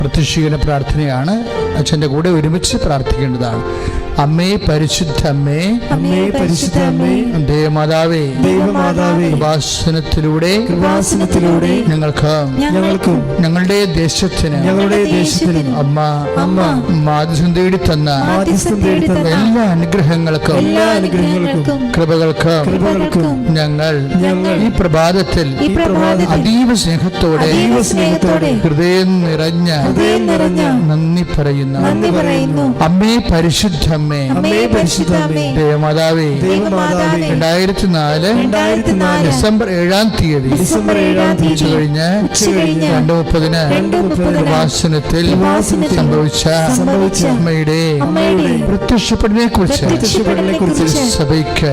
പ്രത്യക്ഷീകരണ പ്രാർത്ഥനയാണ്. അച്ഛൻ്റെ കൂടെ ഒരുമിച്ച് പ്രാർത്ഥിക്കേണ്ടതാണ്. അമ്മേ പരിശുദ്ധ അമ്മേ, അമ്മേ പരിശുദ്ധ അമ്മേ, ദേവമാതാവേ, ദൈവമാതാവേ, കൃപാസനത്തിലൂടെ ഞങ്ങൾക്കും ഞങ്ങളുടെ ദേശത്തിനും അമ്മ മാധ്യസ്ഥം തേടി തന്ന എല്ലാ അനുഗ്രഹങ്ങൾക്കും കൃപകൾക്കും ഞങ്ങൾ ഈ പ്രഭാതത്തിൽ അതീവ സ്നേഹത്തോടെ ഹൃദയം നിറഞ്ഞ നന്ദി പറയുന്നു. അമ്മേ പരിശുദ്ധ അമ്മേ, ദേവമാതാവേ, 2004 ഡിസംബർ 7-ാം തീയതി ഉച്ചകഴിഞ്ഞ് 2:30 കൃപാസനത്തിൽ സംഭവിച്ച അമ്മയുടെ പ്രത്യക്ഷപ്പെടലിനെ കുറിച്ച് സഭയ്ക്ക്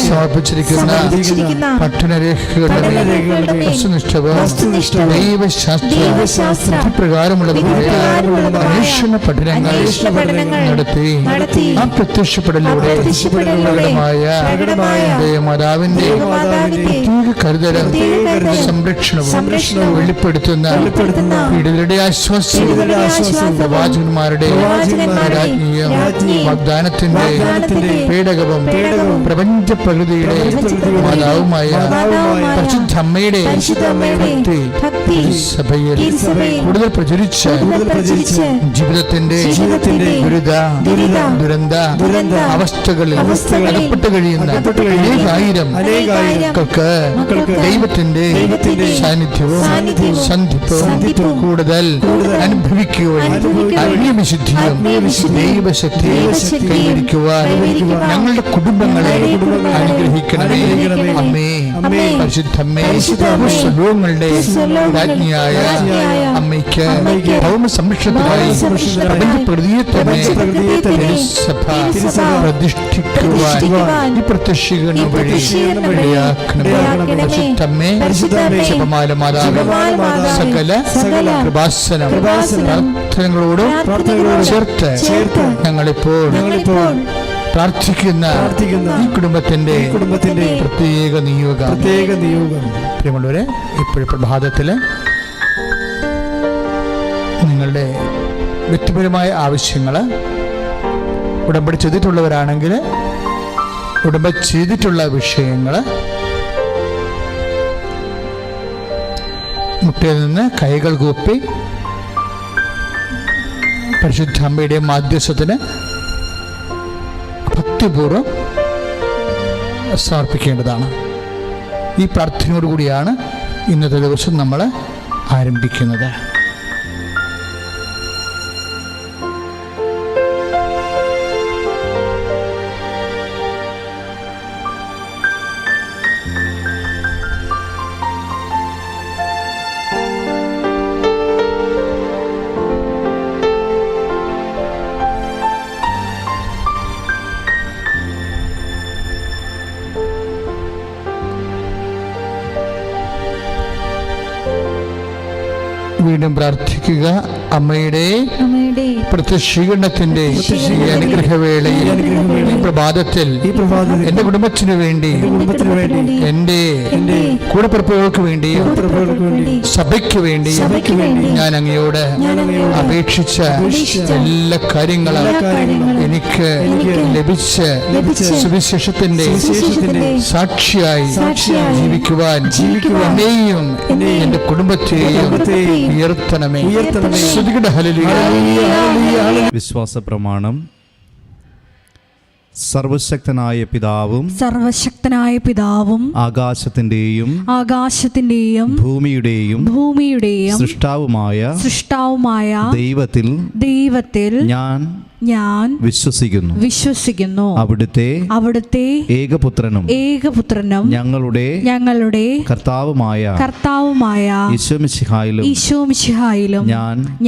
സമർപ്പിച്ചിരിക്കുന്ന പഠനരേഖകളുടെ വസ്തുനിഷ്ഠവും ദൈവശാസ്ത്ര പ്രകാരമുള്ളതുമായ അന്വേഷണ പഠനങ്ങൾ നടത്തി ആ പ്രത്യക്ഷപ്പെടലിലൂടെ ദേവമാതാവിന്റെ പ്രത്യേക കരുതലും സംരക്ഷണവും വെളിപ്പെടുത്തുന്ന പീഡിതരുടെ ആശ്വാസം പ്രവാചകന്മാരുടെ രാജ്ഞിയും വാഗ്ദാനത്തിന്റെ പേടകവും പ്രപഞ്ച പ്രകൃതിയുടെ മാതാവുമായ പരിശുദ്ധ അമ്മയുടെ ഭക്തി സഭയിൽ കൂടുതൽ പ്രചരിച്ച ജീവിതത്തിന്റെ ദുരന്ത അവസ്ഥകളിൽ അകപ്പെട്ട് കഴിയുന്ന അനേകായിരങ്ങൾക്ക് ദൈവത്തിന്റെ സാന്നിധ്യവും സന്ധിപ്പും കൂടുതൽ അനുഭവിക്കുവാൻ ആത്മീയവിശുദ്ധിയും ദൈവശക്തിയും കൈവരിക്കുവാൻ ഞങ്ങളുടെ കുടുംബങ്ങളെ അനുഗ്രഹിക്കണമേ. അമ്മേ പരിശുദ്ധമ്മേ, സർവ്വങ്ങളുടെ രാജ്ഞിയായ അമ്മയ്ക്ക് ഭൗമ സംരക്ഷണത്തിനായി പ്രപഞ്ച പ്രകൃതിയെ തന്നെ സഭ പ്രതിഷ്ഠിക്കുവാൻ ഈ പ്രത്യക്ഷീകരണ വഴി പരിശുദ്ധമ്മേ, ജപമാല മാതാവേ, സകല കൃപാസനം പ്രാർത്ഥനകളോടും ചേർത്ത് ഞങ്ങളിപ്പോൾ പ്രാർത്ഥിക്കുന്ന ഈ കുടുംബത്തിന്റെ പ്രത്യേക നിയോഗം. പ്രിയമുള്ളവരെ, ഇപ്പോഴും പ്രഭാതത്തില് നിങ്ങളുടെ വ്യക്തിപരമായ ആവശ്യങ്ങൾ ഉടമ്പടി ചെയ്തിട്ടുള്ളവരാണെങ്കിൽ ഉടമ്പടി ചെയ്തിട്ടുള്ള വിഷയങ്ങൾ മുട്ടയിൽ നിന്ന് കൈകൾ കൂപ്പി പരിശുദ്ധ അമ്മയുടെ മാധ്യസ്ഥത്തിന് ഭക്തിപൂർവ്വം സമർപ്പിക്കേണ്ടതാണ്. ഈ പ്രാർത്ഥനയോടുകൂടിയാണ് ഇന്നത്തെ ദിവസം നമ്മൾ ആരംഭിക്കുന്നത്. വീണ്ടും പ്രാർത്ഥിക്കുക. അമ്മയുടെ പ്രത്യക്ഷീകരണത്തിന്റെ അനുഗ്രഹവേളയിൽ ഈ പ്രഭാതത്തിൽ എന്റെ കുടുംബത്തിനു വേണ്ടി, എന്റെ കൂടപ്പിറപ്പുകൾക്ക് വേണ്ടിയും സഭയ്ക്ക് വേണ്ടിയും ഞാൻ അങ്ങയോട് അപേക്ഷിച്ച എല്ലാ കാര്യങ്ങളും എനിക്ക് ലഭിച്ച സുവിശേഷത്തിന്റെ സാക്ഷിയായി ജീവിക്കുവാൻ എന്നെയും എന്റെ കുടുംബത്തെയും ഉയർത്തണമേ. വിശ്വാസ പ്രമാണം. സർവശക്തനായ പിതാവും ആകാശത്തിന്റെയും ഭൂമിയുടെയും സൃഷ്ടാവുമായ ദൈവത്തിൽ ഞാൻ വിശ്വസിക്കുന്നു. അവിടുത്തെ ഏകപുത്രനും ഞങ്ങളുടെ കർത്താവുമായ ഈശോമിശിഹായിലും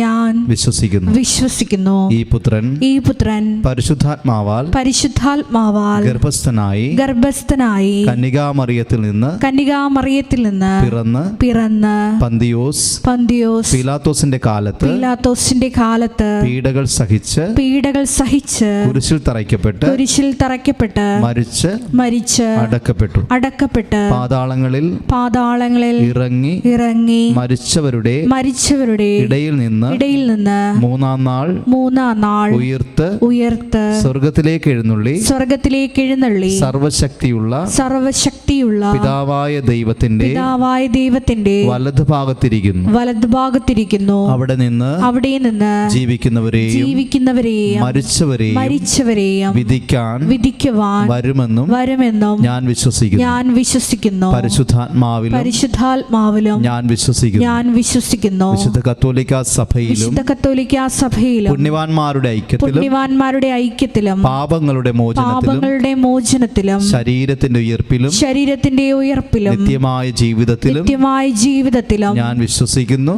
ഞാൻ വിശ്വസിക്കുന്നു. ഈ പുത്രൻ പരിശുദ്ധാത്മാവാൽ ഗർഭസ്ഥനായി കന്യകാമറിയത്തിൽ നിന്ന് പിറന്ന് പന്തിയോസ് പീലാത്തോസിന്റെ കാലത്ത് പീഡകൾ സഹിച്ച് പീഡകൾ സഹിച്ച് കുരിശിൽ തറയ്ക്കപ്പെട്ട് മരിച്ച് അടക്കപ്പെട്ട് പാതാളങ്ങളിൽ ഇറങ്ങി മരിച്ചവരുടെ ഇടയിൽ നിന്ന് മൂന്നാം നാൾ ഉയർത്ത് സ്വർഗത്തിലേക്ക് എഴുന്നള്ളി സർവശക്തിയുള്ള പിതാവായ ദൈവത്തിന്റെ വലതുഭാഗത്തിരിക്കുന്നു. അവിടെ നിന്ന് ജീവിക്കുന്നവരെയും മരിച്ചവരെയും വിധിക്കുവാൻ വരുമെന്നും ഞാൻ വിശ്വസിക്കുന്നു. പരിശുദ്ധാത്മാവിലും ഞാൻ വിശ്വസിക്കുന്നു. വിശുദ്ധ കത്തോലിക്കാ സഭയിലും പുണ്യവാന്മാരുടെ ഐക്യത്തിലും പാപങ്ങളുടെ മോചനത്തിലും ശരീരത്തിന്റെ ഉയർപ്പിലും നിത്യമായ ജീവിതത്തിലും ഞാൻ വിശ്വസിക്കുന്നു.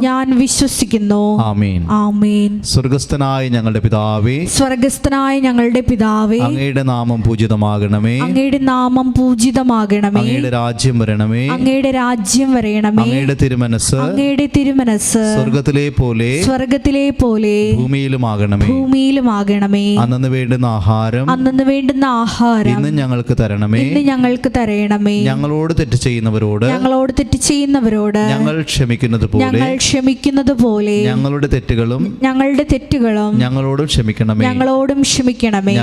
ആമേൻ. സ്വർഗ്ഗസ്ഥനായ ഞങ്ങളുടെ പിതാവേ, അങ്ങയുടെ നാമം പൂജിതമാകണമേ. അങ്ങയുടെ രാജ്യം വരണമേ. അങ്ങയുടെ തിരുമനസ് സ്വർഗ്ഗത്തിലെ പോലെ ഭൂമിയിലുമാകണമേ. അന്നു വേണ്ടുന്ന ആഹാരം ഇന്ന് ഞങ്ങൾക്ക് തരണമേ. ഞങ്ങളോട് തെറ്റ് ചെയ്യുന്നവരോട് ഞങ്ങൾ ക്ഷമിക്കുന്നത് പോലെ ഞങ്ങളുടെ തെറ്റുകളും ഞങ്ങളോടും ക്ഷമിക്കണമേ.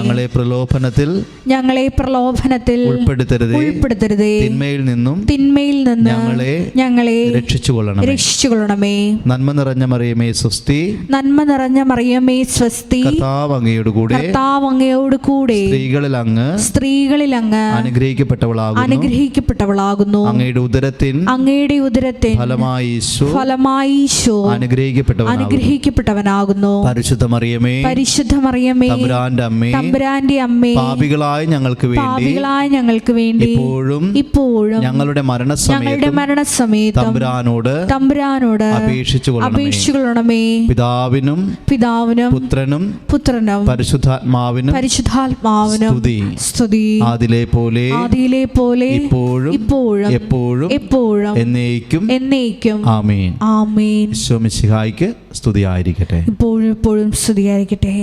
ഞങ്ങളെ പ്രലോഭനത്തിൽ ഉൾപ്പെടുത്തരുതേ. തിന്മയിൽ നിന്നും ഞങ്ങളെ രക്ഷിച്ചുകൊള്ളണമേ. നന്മ നിറഞ്ഞ മറിയമേ സ്വസ്തി. കർത്താവ് അങ്ങയോട് കൂടെ സ്ത്രീകളിൽ അങ്ങ് അനുഗ്രഹിക്കപ്പെട്ടവളാകുന്നു. അങ്ങയുടെ ഉദരത്തിൻ ഫലമായി ഈശോ അനുഗ്രഹിക്കപ്പെട്ടവനാകുന്നു. പരിശുദ്ധ മറിയമേ തമ്പുരാന്റെ അമ്മേ, പാപികളായ ഞങ്ങൾക്ക് വേണ്ടി ഇപ്പോഴും ഞങ്ങളുടെ മരണസമയത്തും തമ്പുരാനോട് അപേക്ഷിച്ചുകൊള്ളണമേ. പിതാവിനും പുത്രനും പരിശുദ്ധാത്മാവിനും സ്തുതി. ആദിയിലെ പോലെ ഇപ്പോഴും എപ്പോഴും എന്നേക്കും. ആമേൻ. ഈശോ മിശിഹായ്ക്ക് സ്തുതിയായിരിക്കട്ടെ. ഇപ്പോഴും സ്തുതിയായിരിക്കട്ടെ.